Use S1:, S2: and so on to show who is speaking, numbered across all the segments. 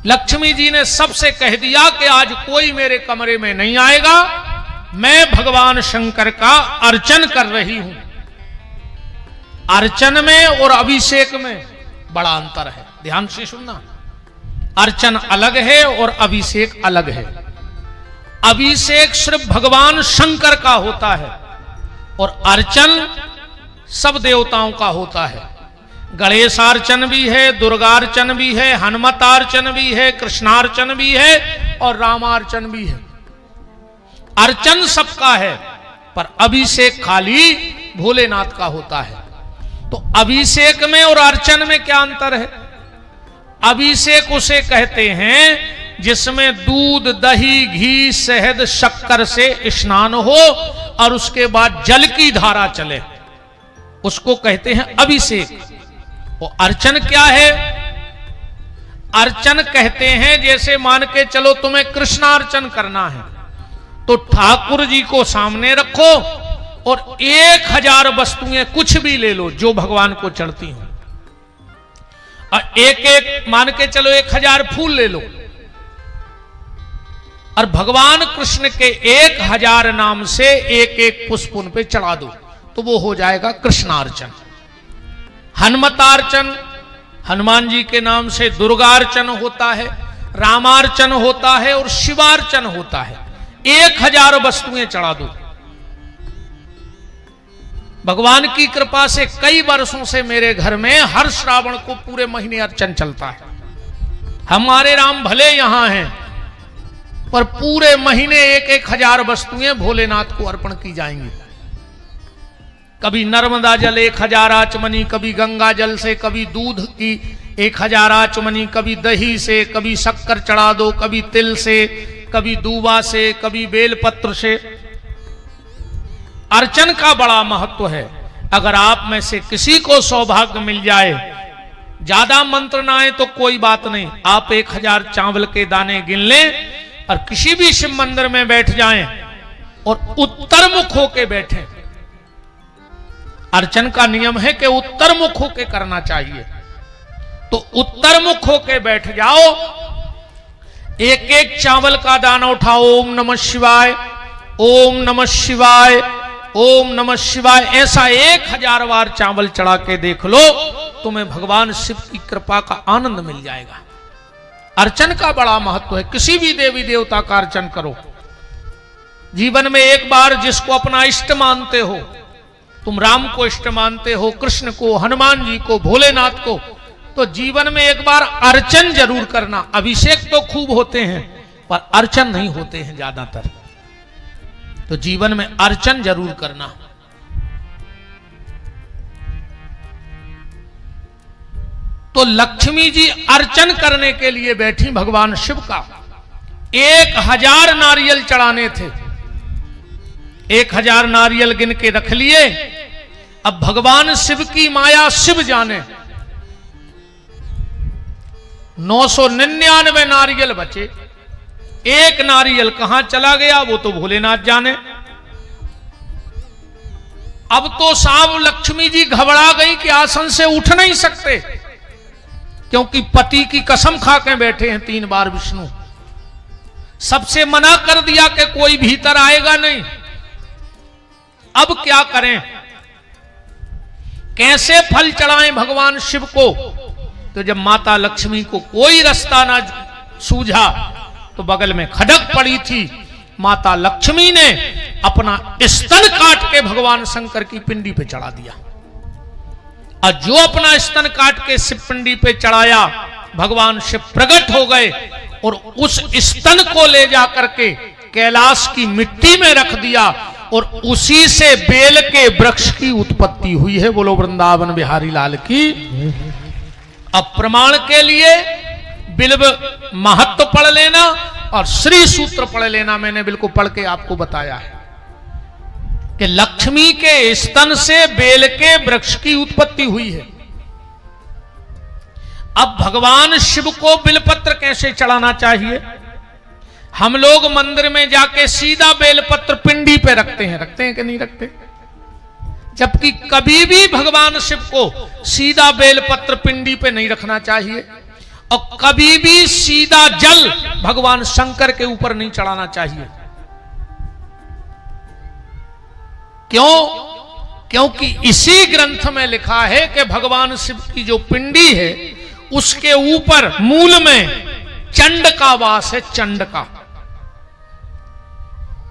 S1: लक्ष्मी जी ने सबसे कह दिया कि आज कोई मेरे कमरे में नहीं आएगा, मैं भगवान शंकर का अर्चन कर रही हूं। अर्चन में और अभिषेक में बड़ा अंतर है, ध्यान से सुनना। अर्चन अलग है और अभिषेक अलग है। अभिषेक सिर्फ भगवान शंकर का होता है और अर्चन सब देवताओं का होता है। गणेशार्चन भी है, दुर्गार्चन भी है, हनुमतार्चन भी है, कृष्णार्चन भी है और रामार्चन भी है। अर्चन सबका है, पर अभिषेक खाली भोलेनाथ का होता है। तो अभिषेक में और अर्चन में क्या अंतर है? अभिषेक उसे कहते हैं जिसमें दूध, दही, घी, शहद, शक्कर से स्नान हो और उसके बाद जल की धारा चले, उसको कहते हैं अभिषेक। और अर्चन क्या है? अर्चन कहते हैं जैसे मान के चलो तुम्हें कृष्णार्चन करना है तो ठाकुर जी को सामने रखो और 1000 वस्तुएं कुछ भी ले लो जो भगवान को चढ़ती हो, और एक एक मान के चलो 1000 फूल ले लो और भगवान कृष्ण के 1000 नाम से एक एक पुष्प उन पे चढ़ा दो, तो वो हो जाएगा कृष्णार्चन। हनुमतार्चन, हनुमान जी के नाम से दुर्गार्चन होता है, रामार्चन होता है और शिवार्चन होता है। 1000 वस्तुएं चढ़ा दो। भगवान की कृपा से कई वर्षों से मेरे घर में हर श्रावण को पूरे महीने अर्चन चलता है। हमारे राम भले यहां हैं पर पूरे महीने 1000 वस्तुएं भोलेनाथ को अर्पण की जाएंगी। कभी नर्मदा जल 1000 आचमनी, कभी गंगा जल से, कभी दूध की 1000 आचमनी, कभी दही से, कभी शक्कर चढ़ा दो, कभी तिल से, कभी दूबा से, कभी बेलपत्र से। अर्चन का बड़ा महत्व है। अगर आप में से किसी को सौभाग्य मिल जाए, ज्यादा मंत्र ना आए तो कोई बात नहीं, आप 1000 चावल के दाने गिन लें और किसी भी शिव मंदिर में बैठ जाएं और उत्तर मुख होके बैठें। अर्चन का नियम है कि उत्तर मुख होके करना चाहिए। तो उत्तर मुख होके बैठ जाओ, एक एक चावल का दाना उठाओ, ओम नमः शिवाय, ओम नमः शिवाय, ओम नमः शिवाय, ऐसा 1000 बार चावल चढ़ा के देख लो, तुम्हें भगवान शिव की कृपा का आनंद मिल जाएगा। अर्चन का बड़ा महत्व है। किसी भी देवी देवता का अर्चन करो। जीवन में एक बार जिसको अपना इष्ट मानते हो, तुम राम को इष्ट मानते हो, कृष्ण को, हनुमान जी को, भोलेनाथ को, तो जीवन में एक बार अर्चन जरूर करना। अभिषेक तो खूब होते हैं पर अर्चन नहीं होते हैं ज्यादातर, तो जीवन में अर्चन जरूर करना। तो लक्ष्मी जी अर्चन करने के लिए बैठी भगवान शिव का। 1000 नारियल चढ़ाने थे, 1000 नारियल गिन के रख लिए। अब भगवान शिव की माया शिव जाने, 999 नारियल बचे, एक नारियल कहां चला गया वो तो भोलेनाथ जाने। अब तो साहब लक्ष्मी जी घबरा गई कि आसन से उठ नहीं सकते, क्योंकि पति की कसम खा के बैठे हैं 3 बार विष्णु। सबसे मना कर दिया कि कोई भीतर आएगा नहीं। अब क्या करें, कैसे फल चढ़ाएं भगवान शिव को? तो जब माता लक्ष्मी को कोई रास्ता ना सूझा तो बगल में खडक पड़ी थी, माता लक्ष्मी ने अपना स्तन काट के भगवान शंकर की पिंडी पे चढ़ा दिया। और जो अपना स्तन काट के शिव पिंडी पे चढ़ाया, भगवान शिव प्रकट हो गए और उस स्तन को ले जाकर के कैलाश की मिट्टी में रख दिया और उसी से बेल के वृक्ष की उत्पत्ति हुई है। बोलो वृंदावन बिहारी लाल की। अब प्रमाण के लिए बिल्व महत्व पढ़ लेना और श्री सूत्र पढ़ लेना। मैंने बिल्कुल पढ़ के आपको बताया है कि लक्ष्मी के स्तन से बेल के वृक्ष की उत्पत्ति हुई है। अब भगवान शिव को बिलपत्र कैसे चढ़ाना चाहिए? हम लोग मंदिर में जाके सीधा बेलपत्र पिंडी पे रखते हैं कि नहीं रखते? जबकि कभी भी भगवान शिव को सीधा बेलपत्र पिंडी पे नहीं रखना चाहिए। और कभी भी सीधा जल भगवान शंकर के ऊपर नहीं चढ़ाना चाहिए। क्यों? क्योंकि इसी ग्रंथ में लिखा है कि भगवान शिव की जो पिंडी है उसके ऊपर मूल में चंड का वास है, चंड का।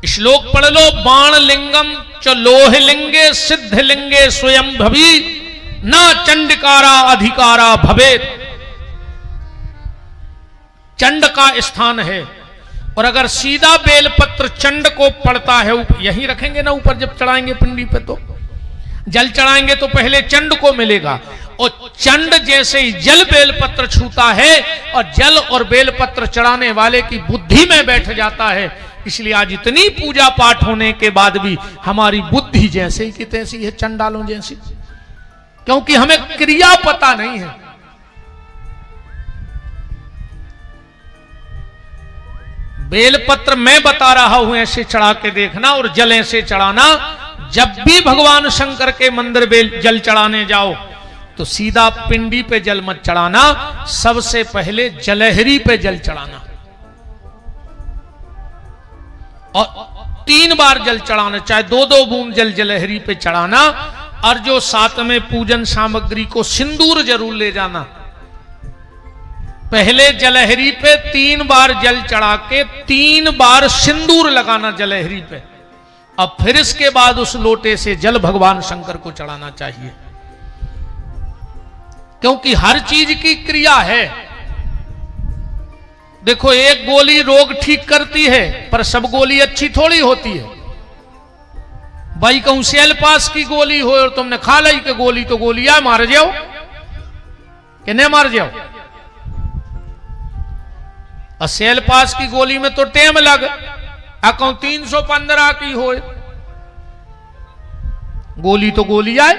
S1: श्लोक पढ़ लो, बाण लिंगम च लोह लिंगे सिद्ध लिंगे स्वयं भवी न चंडकारा अधिकारा भवेत। चंड का स्थान है, और अगर सीधा बेलपत्र चंड को पड़ता है, यहीं रखेंगे ना ऊपर जब चढ़ाएंगे पिंडी पे, तो जल चढ़ाएंगे तो पहले चंड को मिलेगा, और चंड जैसे ही जल बेलपत्र छूता है और जल और बेलपत्र चढ़ाने वाले की बुद्धि में बैठ जाता है। इसलिए आज इतनी पूजा पाठ होने के बाद भी हमारी बुद्धि जैसे ही की तैसी है, चंडालों जैसी, क्योंकि हमें क्रिया पता नहीं है। बेलपत्र मैं बता रहा हूं ऐसे चढ़ा के देखना, और जल ऐसे चढ़ाना। जब भी भगवान शंकर के मंदिर जल चढ़ाने जाओ तो सीधा पिंडी पे जल मत चढ़ाना, सबसे पहले जलहरी पे जल चढ़ाना, और 3 बार जल चढ़ाना, चाहे 2-2 बूंद जल जलहरी पे चढ़ाना। और जो साथ में पूजन सामग्री को सिंदूर जरूर ले जाना। पहले जलहरी पे 3 बार जल चढ़ा के 3 बार सिंदूर लगाना जलहरी पे, अब फिर इसके बाद उस लोटे से जल भगवान शंकर को चढ़ाना चाहिए, क्योंकि हर चीज की क्रिया है। देखो, एक गोली रोग ठीक करती है, पर सब गोली अच्छी थोड़ी होती है। भाई कहूं सेल पास की गोली हो और तुमने खा ली कि गोली तो गोली है, मार जाओ कि नहीं मार जाओ। और सेल पास की गोली में तो टेम लग, कहूं 315 की हो, गोली तो गोली आए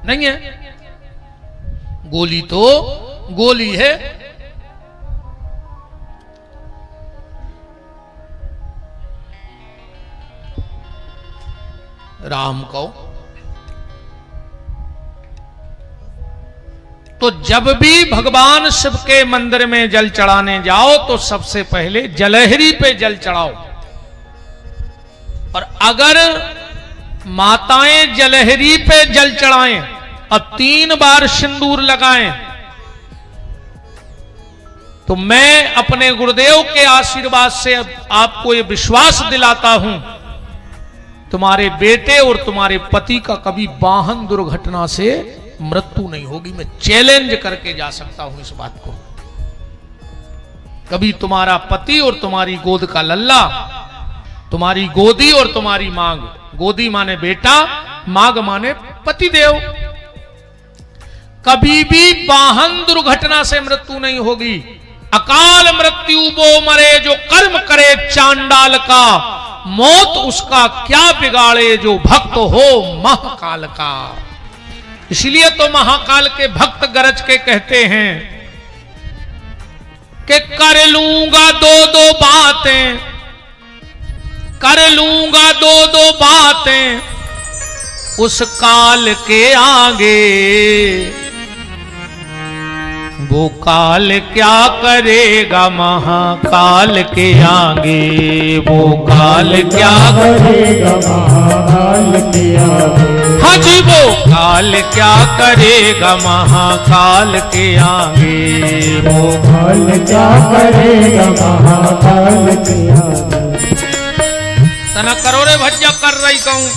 S1: नहीं है, गोली तो गोली है। राम को तो जब भी भगवान शिव के मंदिर में जल चढ़ाने जाओ तो सबसे पहले जलहरी पे जल चढ़ाओ, और अगर माताएं जलहरी पे जल चढ़ाएं और 3 बार सिंदूर लगाएं तो मैं अपने गुरुदेव के आशीर्वाद से आपको यह विश्वास दिलाता हूं, तुम्हारे बेटे और तुम्हारे पति का कभी वाहन दुर्घटना से मृत्यु नहीं होगी। मैं चैलेंज करके जा सकता हूं इस बात को। कभी तुम्हारा पति और तुम्हारी गोद का लल्ला, तुम्हारी गोदी और तुम्हारी मांग, गोदी माने बेटा, मांग माने पतिदेव, कभी भी वाहन दुर्घटना से मृत्यु नहीं होगी। अकाल मृत्यु वो मरे जो कर्म करे चांडाल का, मौत उसका क्या बिगाड़े जो भक्त हो महाकाल का। इसलिए तो महाकाल के भक्त गरज के कहते हैं कि कर लूंगा 2-2 बातें, कर लूंगा 2-2 बातें उस काल के आगे, वो काल क्या करेगा महाकाल के आगे, वो काल क्या करेगा महाकाल के आगे। हाँ जी, वो काल क्या करेगा महाकाल के आगे, वो काल क्या करेगा महाकाल के आगे। तना करो रे भज्जा कर रही कहूं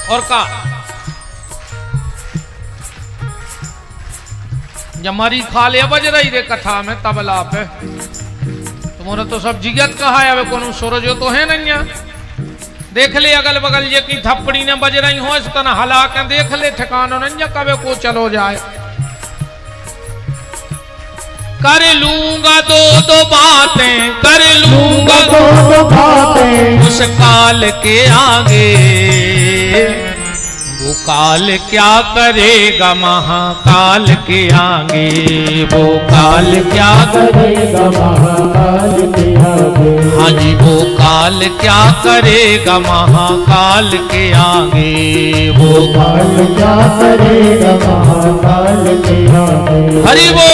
S1: और का जमारी खा ले बज रही रे कथा में तबला पे, तुम्हारा तो सब जिगत कहा है, कोनो सूरज तो है नहीं। देख ले अगल बगल ये की थप्पड़ी ने बज रही हो, इस तना हला के देख ले, ठिकानो नहीं कबे को चलो जाए। कर लूंगा 2-2 बातें, कर लूंगा 2-2 बातें उस काल के आगे, वो काल क्या करेगा महाकाल के आगे, वो काल क्या
S2: करेगा महाकाल के आगे।
S1: हाँ जी, वो काल क्या करेगा महाकाल के आगे, वो
S2: काल क्या करेगा महाकाल के आगे।
S1: हरि बोल।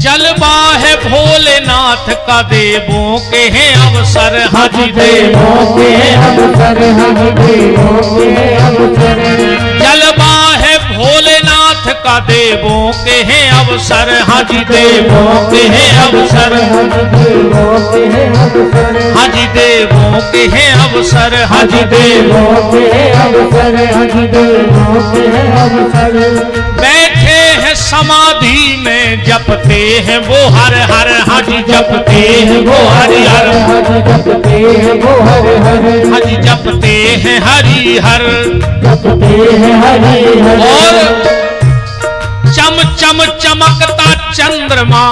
S1: जलवा है भोलेनाथ का देवों के हैं अवसर, हज
S2: देवों के अवसर, हज देवों के अवसर।
S1: जलवा है भोलेनाथ का देवों के हैं अवसर, हज देवों के हैं अवसर,
S2: हज देवों के अवसर,
S1: हज देवों के हैं अवसर, हज
S2: देवों के अवसर, हज देवों के अवसर।
S1: बैठे हैं समाधि में जपते हैं वो हर हर, हज जपते हैं वो हरि हर,
S2: हज जपते हैं वो हर हर,
S1: हज जपते हैं हरि हर।
S2: जपते हैं हरि हर।
S1: और चम चम चमकता चंद्रमा,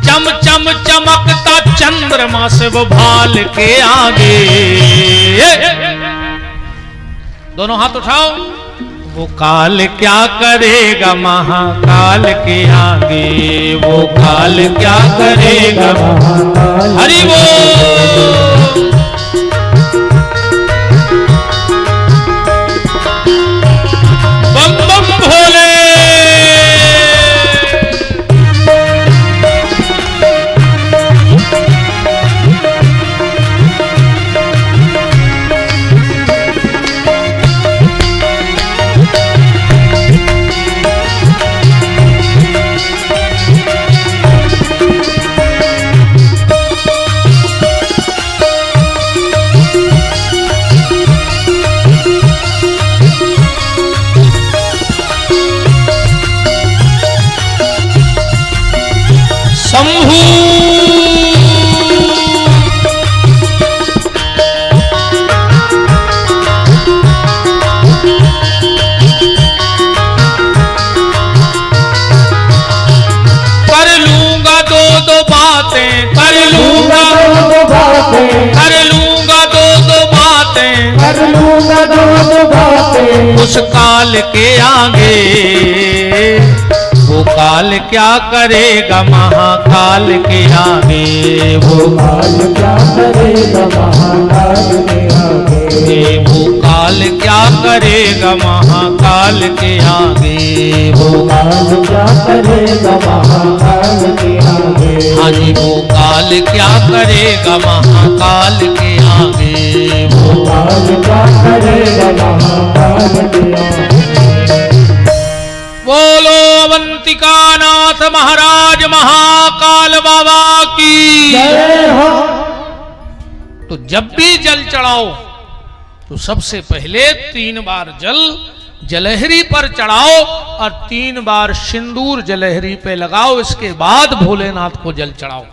S1: चम चम चमकता चंद्रमा से वो भाल के आगे। दोनों हाथ उठाओ। वो काल क्या करेगा महाकाल के आगे, वो काल क्या करेगा
S2: महाकाल।
S1: हरि बोल। बम बम भोले। शंभू कर लूंगा दो दो बातें, कर लूंगा कर लूंगा दो दो बातें,
S2: कर लूंगा दो दो बातें।
S1: उस काल के आगे। वो काल क्या करेगा महाकाल के आगे, वो
S2: काल क्या करेगा महाकाल के आगे।
S1: वो काल क्या करेगा महाकाल के आगे, वो
S2: काल क्या करेगा महाकाल के आगे।
S1: हाँ जी, वो काल क्या करेगा महाकाल के आगे, वो
S2: काल क्या करेगा महाकाल के आगे।
S1: बोलो अवंतिका नाथ महाराज महाकाल बाबा की
S2: जय हो।
S1: तो जब भी जल चढ़ाओ तो सबसे पहले 3 बार जल जलहरी पर चढ़ाओ और 3 बार सिंदूर जलहरी पे लगाओ। इसके बाद भोलेनाथ को जल चढ़ाओ।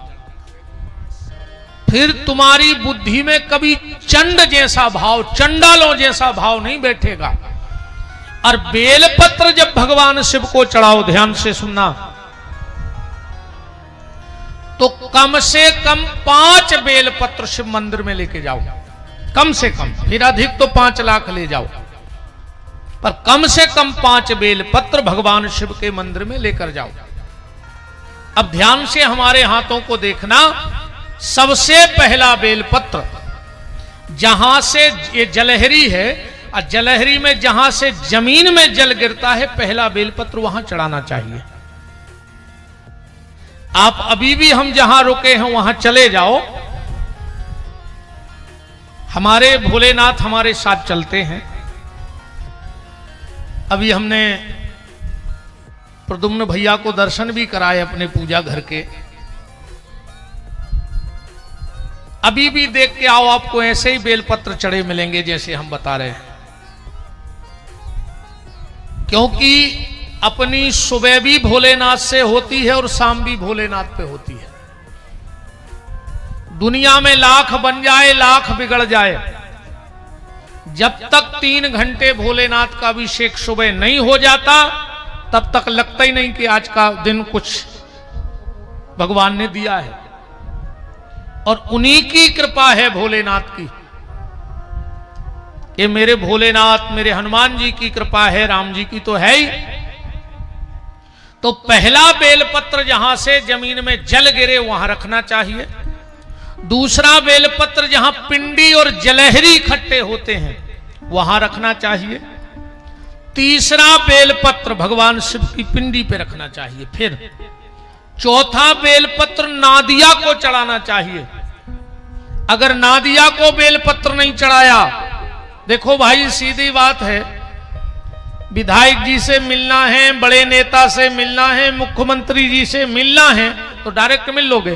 S1: फिर तुम्हारी बुद्धि में कभी चंड जैसा भाव, चंडालों जैसा भाव नहीं बैठेगा। और बेलपत्र जब भगवान शिव को चढ़ाओ, ध्यान से सुनना, तो कम से कम 5 बेलपत्र शिव मंदिर में लेके जाओ, कम से कम। फिर अधिक तो 5 लाख ले जाओ, पर कम से कम 5 बेलपत्र भगवान शिव के मंदिर में लेकर जाओ। अब ध्यान से हमारे हाथों को देखना। सबसे पहला बेलपत्र जहां से ये जलहरी है, और जलहरी में जहां से जमीन में जल गिरता है, पहला बेलपत्र वहां चढ़ाना चाहिए। आप अभी भी हम जहां रुके हैं वहां चले जाओ। हमारे भोलेनाथ हमारे साथ चलते हैं। अभी हमने प्रद्युम्न भैया को दर्शन भी कराए अपने पूजा घर के। अभी भी देख के आओ, आपको ऐसे ही बेलपत्र चढ़े मिलेंगे जैसे हम बता रहे हैं। क्योंकि अपनी सुबह भी भोलेनाथ से होती है और शाम भी भोलेनाथ पे होती है। दुनिया में लाख बन जाए, लाख बिगड़ जाए, जब तक 3 घंटे भोलेनाथ का अभिषेक सुबह नहीं हो जाता तब तक लगता ही नहीं कि आज का दिन कुछ भगवान ने दिया है। और उन्हीं की कृपा है भोलेनाथ की, ये मेरे भोलेनाथ, मेरे हनुमान जी की कृपा है, राम जी की तो है ही। तो पहला बेलपत्र जहां से जमीन में जल गिरे वहां रखना चाहिए। दूसरा बेलपत्र जहां पिंडी और जलहरी इकट्ठे होते हैं वहां रखना चाहिए। तीसरा बेलपत्र भगवान शिव की पिंडी पे रखना चाहिए। फिर चौथा बेलपत्र नादिया को चढ़ाना चाहिए। अगर नादिया को बेलपत्र नहीं चढ़ाया, देखो भाई सीधी बात है, विधायक जी से मिलना है, बड़े नेता से मिलना है, मुख्यमंत्री जी से मिलना है तो डायरेक्ट मिल लोगे?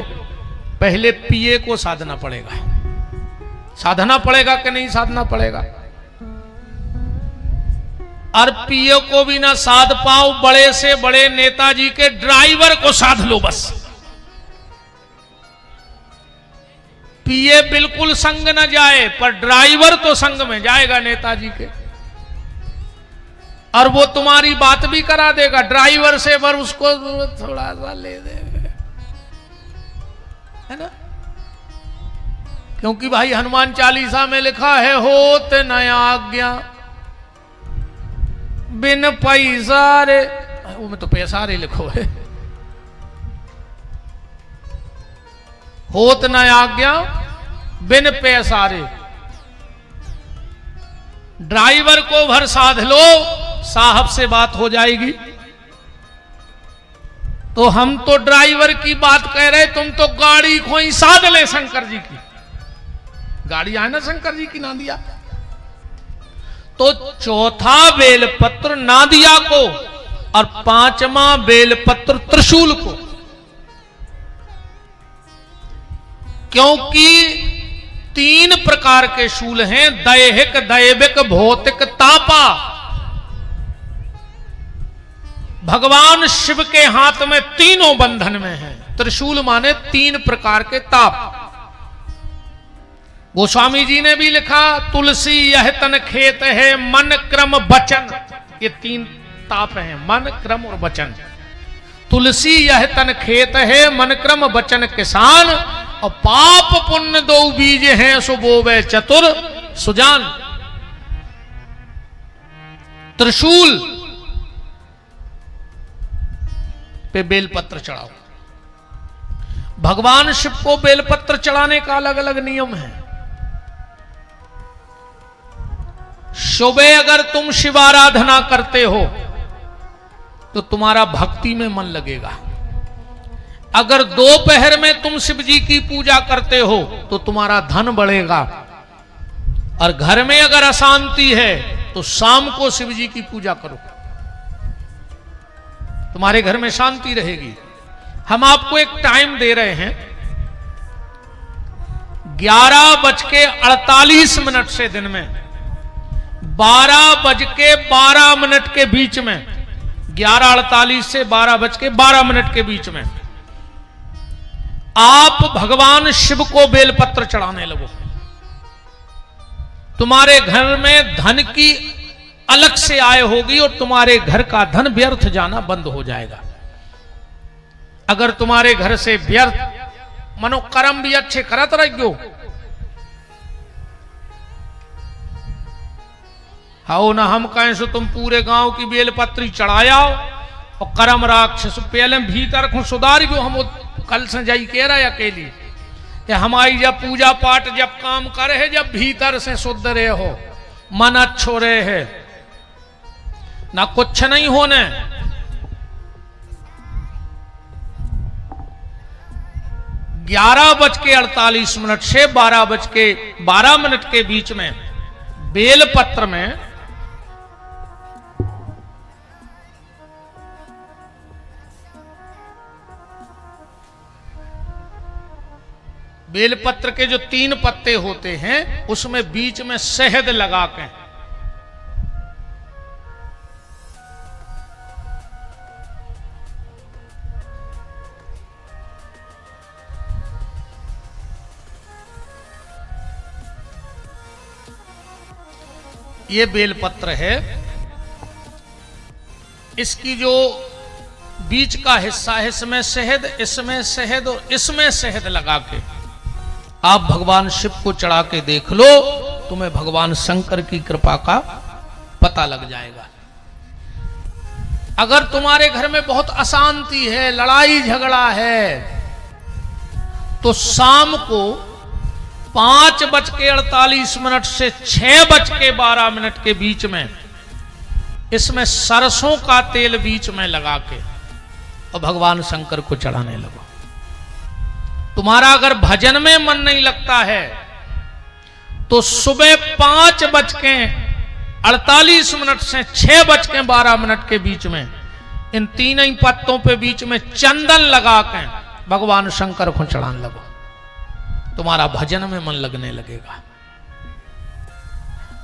S1: पहले पीए को साधना पड़ेगा। साधना पड़ेगा कि नहीं साधना पड़ेगा? और पीए को भी ना साध पाओ, बड़े से बड़े नेताजी के ड्राइवर को साध लो बस। पीए बिल्कुल संग न जाए पर ड्राइवर तो संग में जाएगा नेताजी के, और वो तुम्हारी बात भी करा देगा ड्राइवर से, पर उसको थोड़ा सा ले देगा, है ना? क्योंकि भाई हनुमान चालीसा में लिखा है, होत न आज्ञा बिन पैसा रे, वो में तो पैसा रे लिखो है, होत न आज्ञा बिन पैसा रे। ड्राइवर को भर साध लो, साहब से बात हो जाएगी। तो हम तो ड्राइवर की बात कह रहे, तुम तो गाड़ी को ही साध ले शंकर जी की। गाड़ी आए ना शंकर जी की नादिया। तो चौथा बेलपत्र नादिया को और पांचवा बेलपत्र त्रिशूल को, क्योंकि 3 प्रकार के शूल हैं, दैहिक, दैविक, भौतिक, तापा। भगवान शिव के हाथ में तीनों बंधन में है। त्रिशूल माने 3 प्रकार के ताप। गोस्वामी जी ने भी लिखा, तुलसी यह तन खेत है, मन क्रम वचन। ये 3 ताप हैं, मन क्रम और वचन। तुलसी यह तन खेत है, मन क्रम वचन किसान, और पाप पुण्य 2 बीज हैं, सो बोवे चतुर सुजान। त्रिशूल पे बेलपत्र चढ़ाओ। भगवान शिव को बेलपत्र चढ़ाने का अलग अलग नियम है। सुबह अगर तुम शिवाराधना करते हो तो तुम्हारा भक्ति में मन लगेगा। अगर दोपहर में तुम शिव जी की पूजा करते हो तो तुम्हारा धन बढ़ेगा। और घर में अगर अशांति है तो शाम को शिव जी की पूजा करो, तुम्हारे घर में शांति रहेगी। हम आपको एक टाइम दे रहे हैं, 11:48 से दिन में 12:12 के बीच में, 11:48 से 12:12 के बीच में आप भगवान शिव को बेलपत्र चढ़ाने लगो। तुम्हारे घर में धन की अलग से आय होगी और तुम्हारे घर का धन व्यर्थ जाना बंद हो जाएगा। अगर तुम्हारे घर से व्यर्थ मनोकर्म भी अच्छे करत रहो, हाओ ना हम कहें सो तुम पूरे गांव की बेलपत्री चढ़ायाओ और कर्म राक्षस पहले भीतर को सुधार गयो। हम कल से जाई कह रहा है अकेली कि हमारी जब पूजा पाठ जब काम करे है, जब भीतर से शुद्ध रहे हो, मन अच्छो रहे है ना, कुछ नहीं होने। 11:48 से 12:12 के बीच में बेलपत्र में बेलपत्र के जो 3 पत्ते होते हैं उसमें बीच में शहद लगा के, ये बेलपत्र है। इसकी जो बीच का हिस्सा है इसमें शहद, इसमें शहद और इसमें शहद लगा के आप भगवान शिव को चढ़ा के देख लो, तुम्हें भगवान शंकर की कृपा का पता लग जाएगा। अगर तुम्हारे घर में बहुत अशांति है, लड़ाई झगड़ा है, तो शाम को 5:48 से 6:12 के बीच में इसमें सरसों का तेल बीच में लगा के और भगवान शंकर को चढ़ाने लगो। तुम्हारा अगर भजन में मन नहीं लगता है तो सुबह 5:48 से 6:12 के बीच में इन 3 ही पत्तों पे बीच में चंदन लगा के भगवान शंकर को चढ़ाने लगो, तुम्हारा भजन में मन लगने लगेगा।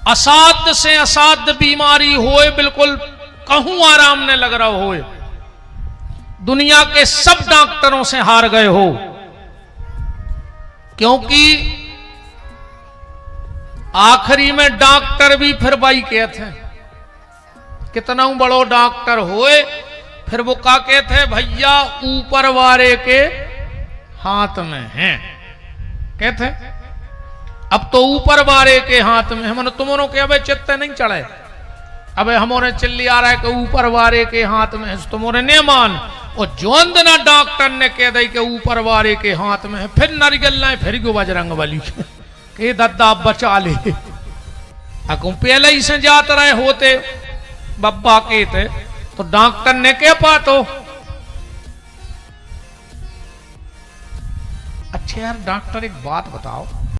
S1: असाध्य से असाध्य बीमारी होए, बिल्कुल कहूं आराम ने लग रहा होए, दुनिया के सब डॉक्टरों से हार गए हो, क्योंकि आखिरी में डॉक्टर भी फिर वही कहते हैं, कितना बड़ो डॉक्टर होए फिर वो क्या कहते हैं, भैया ऊपर वाले के हाथ में है, कहते अब तो ऊपर वाले के हाथ में है। तुमने के अबे चित्त नहीं चढ़े, अबे हमारे चिल्ली आ रहा है कि ऊपर वाले के हाथ में है, तुम्हारे ने मान। और जोंद ना डॉक्टर ने कह दी कि ऊपर वाले के हाथ में है, फिर नरिगल फिर गो बजरंग बली के दद्दा बचा ले। अकुम पहले ही से जात रहे होते बब्बा के थे तो डॉक्टर ने कह पातो। अच्छा यार डॉक्टर एक बात बताओ,